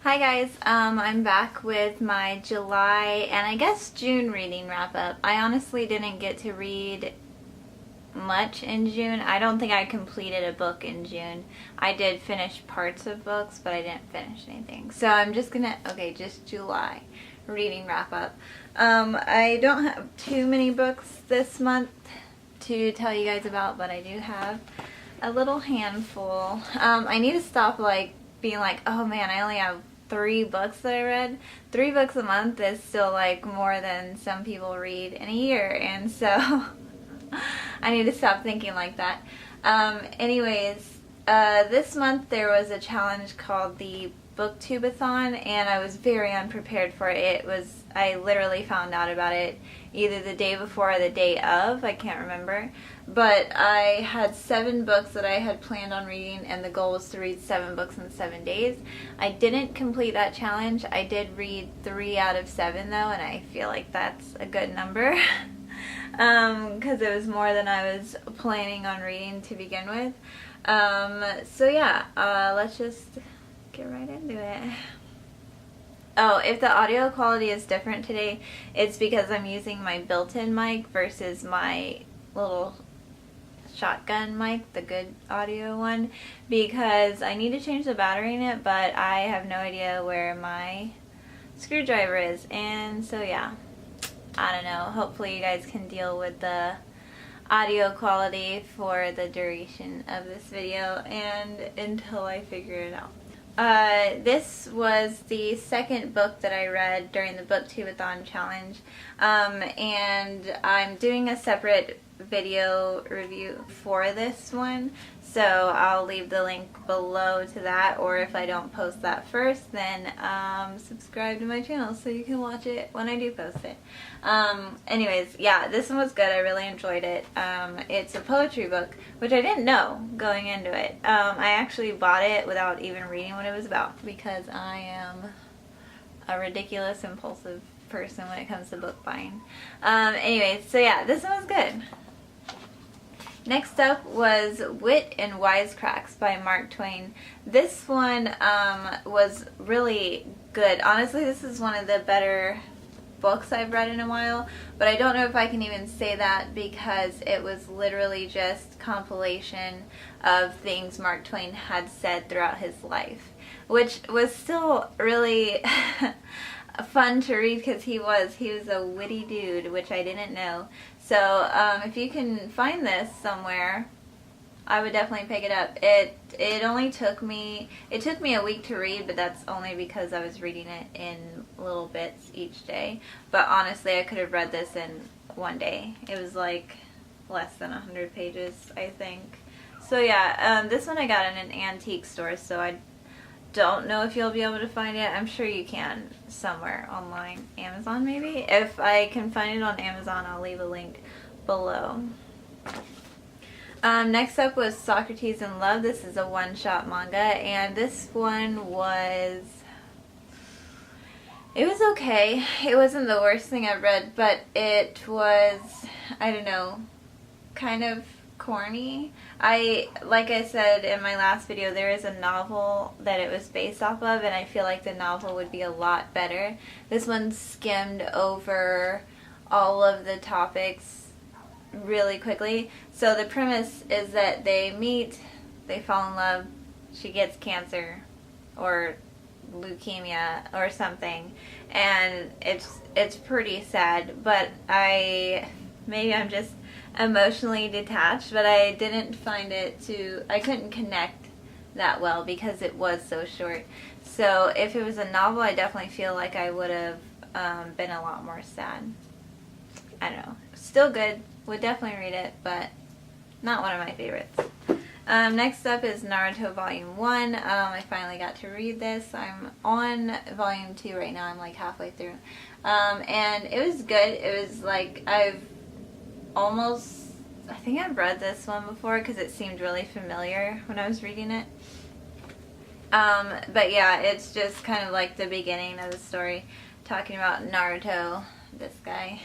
Hi guys, I'm back with my July and I guess June reading wrap up. I honestly didn't get to read much in June. I don't think I completed a book in June. I did finish parts of books, but I didn't finish anything. So I'm just gonna, just July reading wrap up. I don't have too many books this month to tell you guys about, but I do have a little handful. I need to stop being like, oh man, I only have 3 books that I read. 3 books a month is still more than some people read in a year, and so I need to stop thinking like that. This month there was a challenge called the Booktubeathon, and I was very unprepared for it. I literally found out about it either the day before or the day of, I can't remember. But I had 7 books that I had planned on reading, and the goal was to read 7 books in 7 days. I didn't complete that challenge. I did read 3 out of 7 though, and I feel like that's a good number. Because it was more than I was planning on reading to begin with. Let's just get right into it. Oh, if the audio quality is different today, it's because I'm using my built-in mic versus my little shotgun mic, the good audio one, because I need to change the battery in it, but I have no idea where my screwdriver is, and so yeah, I don't know. Hopefully you guys can deal with the audio quality for the duration of this video and until I figure it out. This was the second book that I read during the Booktubeathon challenge, and I'm doing a separate video review for this one, so I'll leave the link below to that, or if I don't post that first, then subscribe to my channel so you can watch it when I do post it. This one was good. I really enjoyed it. It's a poetry book, which I didn't know going into it. I actually bought it without even reading what it was about, because I am a ridiculous impulsive person when it comes to book buying. This one was good. Next up was Wit and Wisecracks by Mark Twain. This one was really good. Honestly, this is one of the better books I've read in a while, but I don't know if I can even say that because it was literally just compilation of things Mark Twain had said throughout his life, which was still really fun to read because he was a witty dude, which I didn't know. So if you can find this somewhere, I would definitely pick it up. It only took me a week to read, but that's only because I was reading it in little bits each day. But honestly, I could have read this in one day. It was less than 100 pages, I think. So yeah, this one I got in an antique store, so I don't know if you'll be able to find it. I'm sure you can somewhere online. Amazon maybe? If I can find it on Amazon, I'll leave a link below. Next up was Socrates in Love. This is a one-shot manga, and this one was okay. It wasn't the worst thing I've read, but it was, I don't know, kind of corny. Like I said in my last video, there is a novel that it was based off of, and I feel like the novel would be a lot better. This one skimmed over all of the topics really quickly. So the premise is that they meet, they fall in love, she gets cancer or leukemia or something, and it's pretty sad, but maybe I'm just emotionally detached, but I didn't find I couldn't connect that well because it was so short. So if it was a novel, I definitely feel like I would have been a lot more sad. I don't know. Still good. Would definitely read it, but not one of my favorites. Next up is Naruto Volume 1. I finally got to read this. I'm on Volume 2 right now. I'm halfway through. And it was good. It was I think I've read this one before because it seemed really familiar when I was reading it. But yeah, it's just kind of the beginning of the story, talking about Naruto, this guy.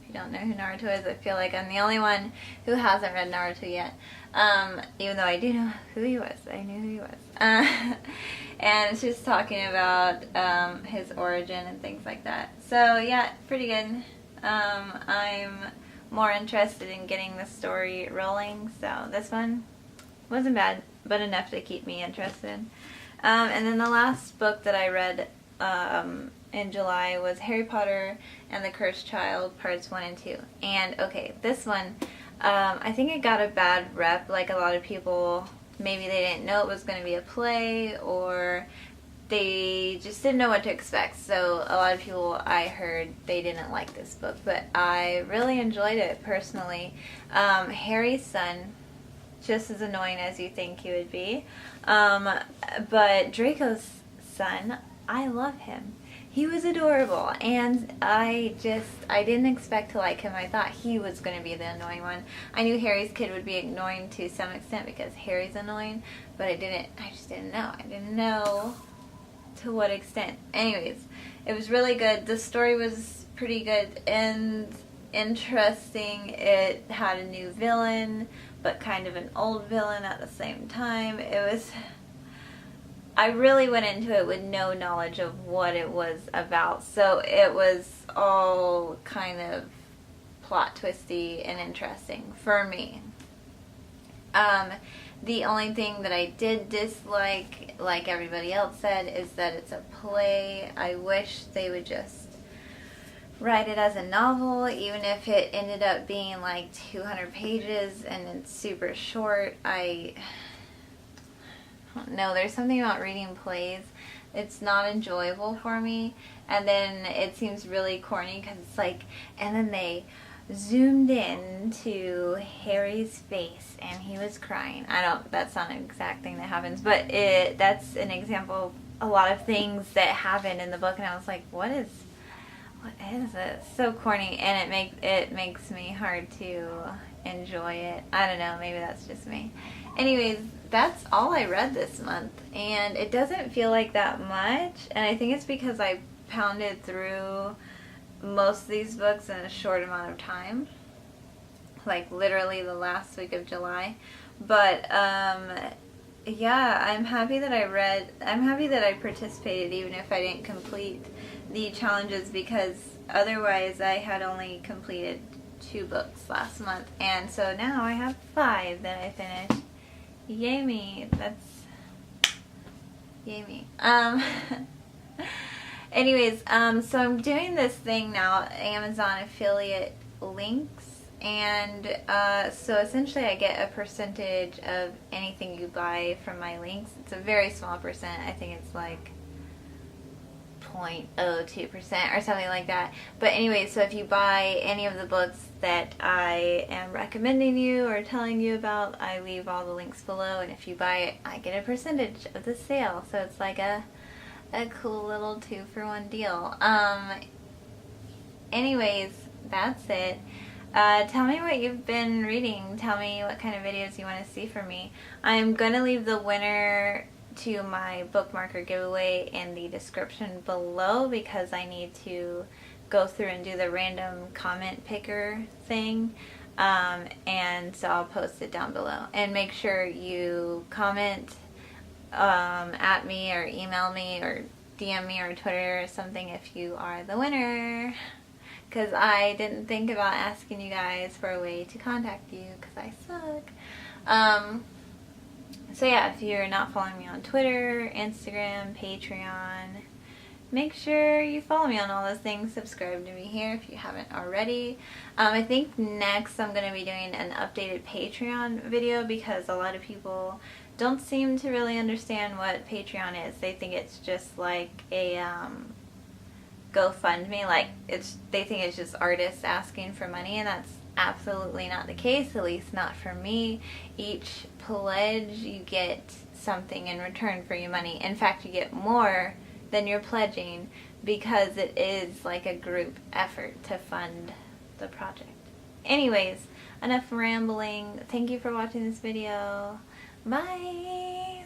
If you don't know who Naruto is, I feel like I'm the only one who hasn't read Naruto yet. Even though I do know who he was. I knew who he was. And it's just talking about his origin and things like that. So yeah, pretty good. I'm more interested in getting the story rolling, so this one wasn't bad, but enough to keep me interested. And then the last book that I read in July was Harry Potter and the Cursed Child, parts 1 and 2. And okay, this one, I think it got a bad rep. Like, a lot of people, maybe they didn't know it was going to be a play, or they just didn't know what to expect. So a lot of people, I heard, they didn't like this book, but I really enjoyed it personally. Harry's son, just as annoying as you think he would be, but Draco's son, I love him. He was adorable, and I didn't expect to like him. I thought he was going to be the annoying one. I knew Harry's kid would be annoying to some extent because Harry's annoying, but I just didn't know. I didn't know to what extent. Anyways, it was really good. The story was pretty good and interesting. It had a new villain, but kind of an old villain at the same time. I really went into it with no knowledge of what it was about, so it was all kind of plot twisty and interesting for me. The only thing that I did dislike, like everybody else said, is that it's a play. I wish they would just write it as a novel, even if it ended up being like 200 pages and it's super short. I don't know, there's something about reading plays, it's not enjoyable for me, and then it seems really corny because it's like, and then they zoomed in to Harry's face and he was crying. That's not an exact thing that happens, but that's an example of a lot of things that happen in the book, and I was like, what is this? So corny, and it makes me hard to enjoy it. I don't know, maybe that's just me. Anyways, that's all I read this month, and it doesn't feel like that much, and I think it's because I pounded through most of these books in a short amount of time, like literally the last week of July. But yeah, I'm happy that I participated, even if I didn't complete the challenges, because otherwise I had only completed 2 books last month, and so now I have 5 that I finished. Yay me. Yay me. Anyways, so I'm doing this thing now, Amazon affiliate links, and so essentially I get a percentage of anything you buy from my links. It's a very small percent. I think it's like 0.02% or something like that. But anyway, so if you buy any of the books that I am recommending you or telling you about, I leave all the links below, and if you buy it, I get a percentage of the sale. So it's like a cool little 2-for-1 deal. Anyways, that's it. Tell me what you've been reading. Tell me what kind of videos you want to see from me. I'm going to leave the winner to my bookmarker giveaway in the description below, because I need to go through and do the random comment picker thing, and so I'll post it down below. And make sure you comment at me or email me or DM me or Twitter or something if you are the winner, because I didn't think about asking you guys for a way to contact you because I suck. So yeah, if you're not following me on Twitter, Instagram, Patreon, make sure you follow me on all those things. Subscribe to me here if you haven't already. I think next I'm going to be doing an updated Patreon video, because a lot of people don't seem to really understand what Patreon is. They think it's just like a GoFundMe, like they think it's just artists asking for money, and that's absolutely not the case, at least not for me. Each pledge, you get something in return for your money. In fact, you get more than you're pledging, because it is like a group effort to fund the project. Anyways, enough rambling. Thank you for watching this video. Bye!